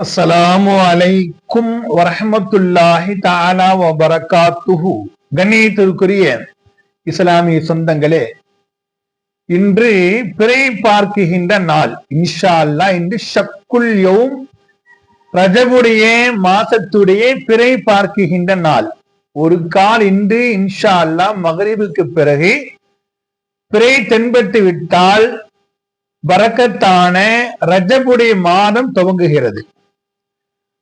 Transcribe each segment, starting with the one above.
அஸ்ஸலாமு அலைக்கும் வரஹ்மத்துல்லாஹி தஆலா வ பரகாத்துஹு. கண்ணியத்திற்குரிய இஸ்லாமிய சொந்தங்களே, இன்று பிறை பார்க்குகின்ற நாள். இன்ஷா அல்லாஹ் இன்று ஷக்குல் யௌம், ரஜபுடைய மாசத்துடைய பிறை பார்க்குகின்ற நாள். ஒரு கால் இன்று இன்ஷா அல்லாஹ் மகரிபுக்கு பிறகு பிறை தென்பட்டு விட்டால் பரக்கத்தான ரஜபுடைய மாதம் துவங்குகிறது.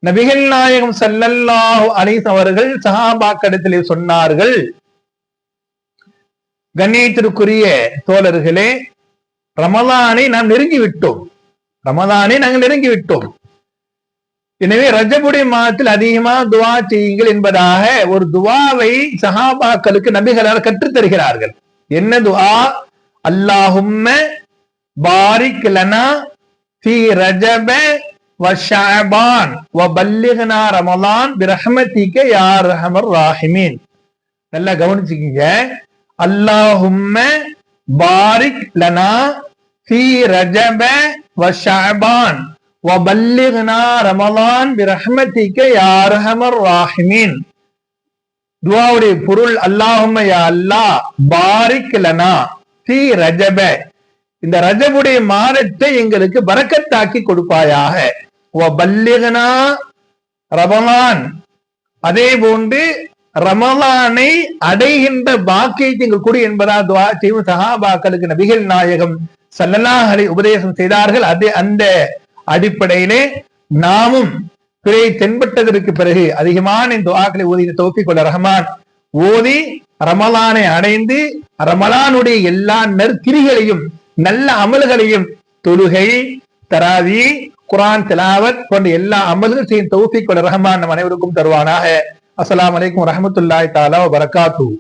நபிகள் நாயகம் ஸல்லல்லாஹு அலைஹி அவர்கள் சஹாபாக்களிடத்திலே சொன்னார்கள், கண்ணியத்திற்குரிய தோழர்களே, ரமலானை நாம் நெருங்கிவிட்டோம். எனவே ரஜபுடைய மாதத்தில் அதிகமாக துவா செய்யுங்கள் என்பதாக ஒரு துவாவை சஹாபாக்களுக்கு நபிகளார் கற்றுத் தருகிறார்கள். என்ன துஆ? அல்லாஹும்ம பாரிக் லனா ஃபீ ரஜப வ ஷஅபான் வ பல்லிக்னா ரமலான் பிரஹ்மதிக யா அர்ஹமர் ராஹிமீன். நல்லா கவனிச்சுக்கீங்க. அல்லாஹும்ம பாரிக் லனா ஃபீ ரஜப வ ஷஅபான் வ பல்லிக்னா ரமலான் பிரஹ்மதிக யா அர்ஹமர் ராஹிமீன். துஆவுடைய பொருள், அல்லாஹும்ம யா அல்லாஹ், பாரிக் லனா ஃபீ ரஜப, இந்த ரஜபுடைய மாதத்தை எங்களுக்கு பரக்கத்தாக்கி கொடுப்பாயாக. வபல்லிக்னா ரமலான், அதே போன்று ரமலானை அடைகின்ற பாக்கியத்தை எங்கள் கொடு என்பதா துஆ செய்யும் சஹாபாக்களுக்கு நபிகள் நாயகம் ஸல்லல்லாஹு அலைஹி உபதேசம் செய்தார்கள். அந்த அடிப்படையிலே நாமும் பிறை தென்பட்டதற்கு பிறகு அதிகமான இந்த துஆக்களை ஓதி தௌஃபீக் வல்ல ரஹ்மான் ஓதி ரமலானை அடைந்து ரமலானுடைய எல்லா நற்கிரிகளையும் நல்ல அமல்களையும், தொழுகை, தராவி, குர்ஆன் திலாவத் போன்ற எல்லா அமல்கள் செய்யும் தௌஃபீக் வல்ல ரஹ்மான் நம் அனைவருக்கும் தருவானாக. அஸ்ஸலாமு அலைக்கும் வரஹ்மத்துல்லாஹி தஆலா வ பரகாத்துஹு.